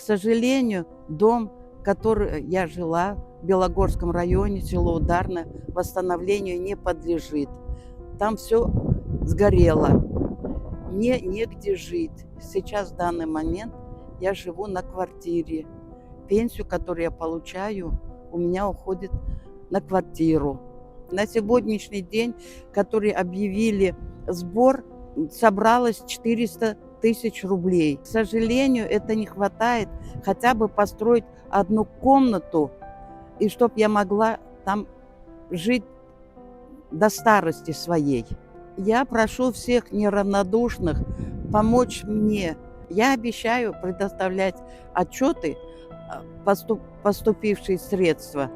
сожалению, дом, в котором я жила, в Белогорском районе, село Ударное, восстановлению не подлежит. Там все сгорело. Мне негде жить. Сейчас, в данный момент, я живу на квартире. Пенсию, которую я получаю, у меня уходит на квартиру. На сегодняшний день, который объявили сбор, собралось 400 тысяч рублей. К сожалению, это не хватает хотя бы построить одну комнату, и чтобы я могла там жить до старости своей. Я прошу всех неравнодушных помочь мне. Я обещаю предоставлять отчеты, поступившие средства,